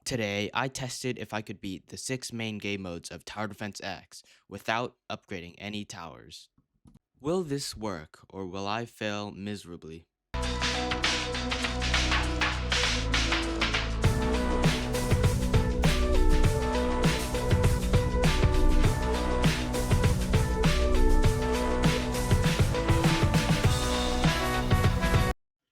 Today, I tested if I could beat the 6 main game modes of Tower Defense X without upgrading any towers. Will this work, or will I fail miserably?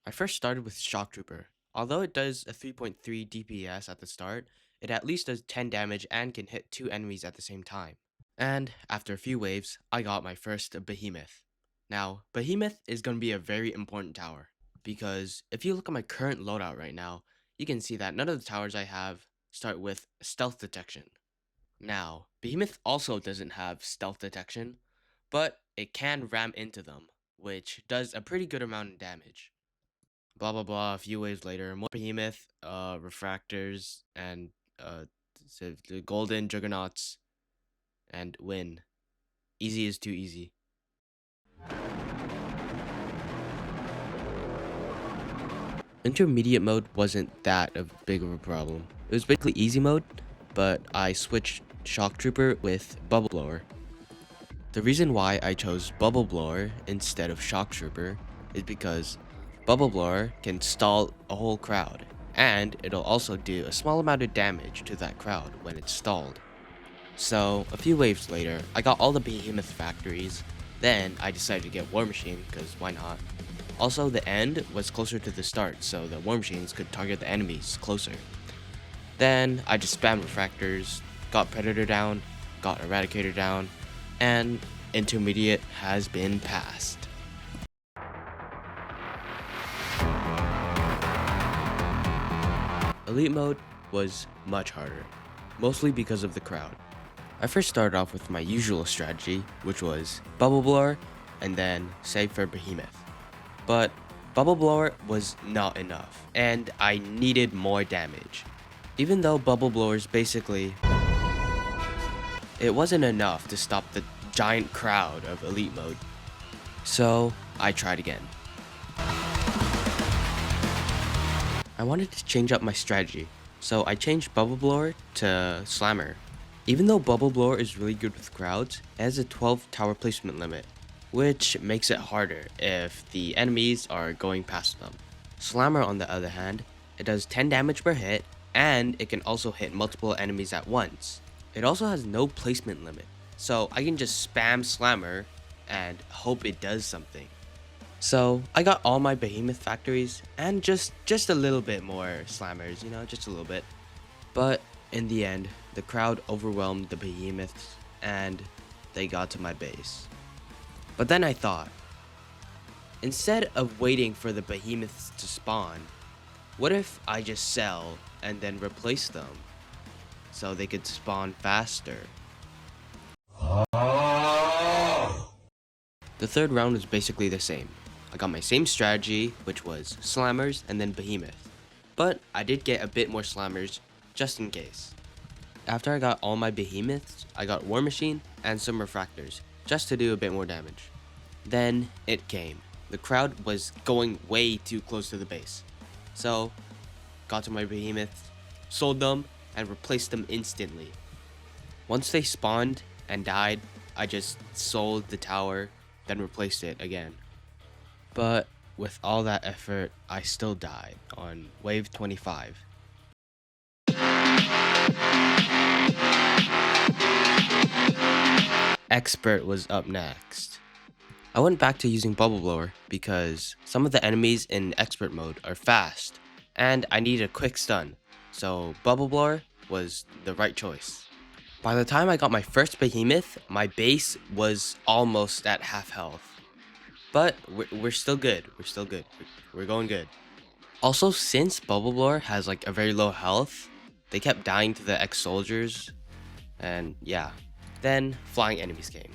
I first started with Shock Trooper. Although it does a 3.3 DPS at the start, it at least does 10 damage and can hit 2 enemies at the same time. And after a few waves, I got my first Behemoth. Now, Behemoth is going to be a very important tower, because if you look at my current loadout right now, you can see that none of the towers I have start with stealth detection. Now, Behemoth also doesn't have stealth detection, but it can ram into them, which does a pretty good amount of damage. Blah blah blah, a few waves later, more Behemoth, Refractors, and the Golden Juggernauts, and win. Easy is too easy. Intermediate mode wasn't that big of a problem. It was basically easy mode, but I switched Shock Trooper with Bubble Blower. The reason why I chose Bubble Blower instead of Shock Trooper is because Bubble Blower can stall a whole crowd, and it'll also do a small amount of damage to that crowd when it's stalled. So, a few waves later, I got all the Behemoth factories, then I decided to get War Machine, because why not? Also, the end was closer to the start, so the War Machines could target the enemies closer. Then, I just spammed Refractors, got Predator down, got Eradicator down, and Intermediate has been passed. Elite mode was much harder, mostly because of the crowd. I first started off with my usual strategy, which was Bubble Blower and then save for Behemoth. But Bubble Blower was not enough, and I needed more damage. Even though Bubble Blower's basically... it wasn't enough to stop the giant crowd of Elite mode. So, I tried again. I wanted to change up my strategy, so I changed Bubble Blower to Slammer. Even though Bubble Blower is really good with crowds, it has a 12 tower placement limit, which makes it harder if the enemies are going past them. Slammer, on the other hand, it does 10 damage per hit, and it can also hit multiple enemies at once. It also has no placement limit, so I can just spam Slammer and hope it does something. So I got all my Behemoth factories and just a little bit more Slammers, just a little bit. But in the end, the crowd overwhelmed the Behemoths and they got to my base. But then I thought, instead of waiting for the Behemoths to spawn, what if I just sell and then replace them so they could spawn faster? The third round was basically the same. I got my same strategy, which was Slammers and then Behemoth. But I did get a bit more Slammers, just in case. After I got all my Behemoths, I got War Machine and some Refractors, just to do a bit more damage. Then it came. The crowd was going way too close to the base. So, got to my Behemoths, sold them, and replaced them instantly. Once they spawned and died, I just sold the tower, then replaced it again. But with all that effort, I still died on wave 25. Expert was up next. I went back to using Bubble Blower because some of the enemies in Expert mode are fast, and I need a quick stun, so Bubble Blower was the right choice. By the time I got my first Behemoth, my base was almost at half health. But we're still good. We're going good. Also, since Bubble Blower has like a very low health, they kept dying to the ex-soldiers, and yeah. Then flying enemies came.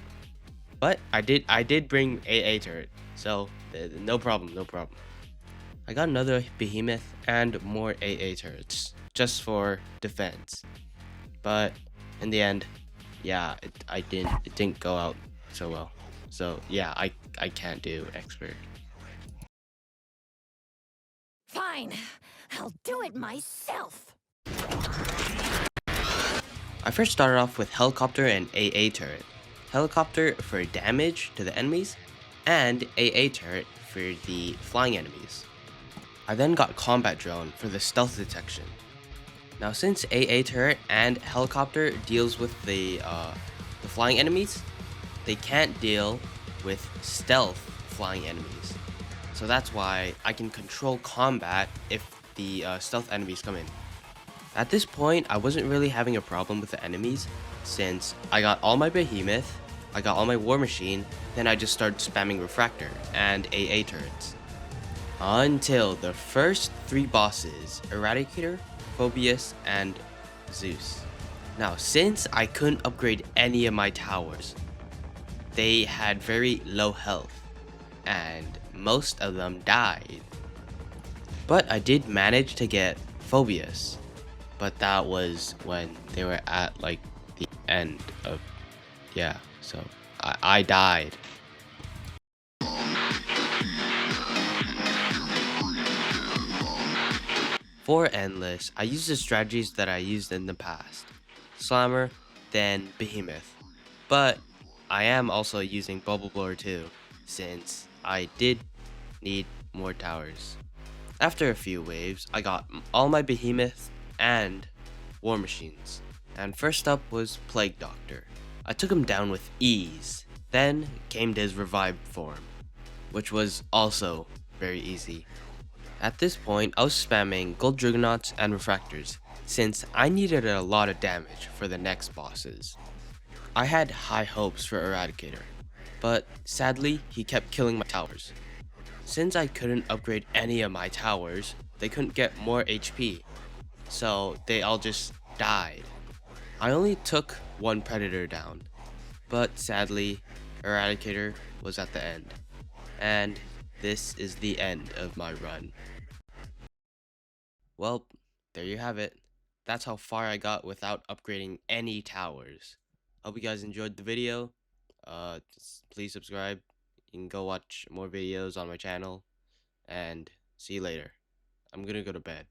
But I did bring AA turret, so no problem. I got another Behemoth and more AA turrets just for defense. But in the end, yeah, it didn't go out so well. So yeah, I can't do expert. Fine, I'll do it myself. I first started off with helicopter and AA turret. Helicopter for damage to the enemies, and AA turret for the flying enemies. I then got combat drone for the stealth detection. Now since AA turret and helicopter deals with the flying enemies, they can't deal with stealth flying enemies. So that's why I can control combat if the stealth enemies come in. At this point, I wasn't really having a problem with the enemies since I got all my behemoth, I got all my war machine, then I just started spamming refractor and AA turrets. Until the first 3 bosses, Eradicator, Phobius, and Zeus. Now, since I couldn't upgrade any of my towers, they had very low health, and most of them died. But I did manage to get Phobius, but that was when they were at like the end of, yeah, so I died. For Endless, I used the strategies that I used in the past. Slammer, then Behemoth. But I am also using Bubble Blower too, since I did need more towers. After a few waves, I got all my Behemoth and War Machines. And first up was Plague Doctor. I took him down with ease. Then came to his revived form, which was also very easy. At this point, I was spamming Gold Juggernauts and Refractors, since I needed a lot of damage for the next bosses. I had high hopes for Eradicator, but sadly, he kept killing my towers. Since I couldn't upgrade any of my towers, they couldn't get more HP, so they all just died. I only took one Predator down, but sadly, Eradicator was at the end. And this is the end of my run. Well, there you have it. That's how far I got without upgrading any towers. Hope you guys enjoyed the video. Please subscribe. You can go watch more videos on my channel. And see you later. I'm gonna go to bed.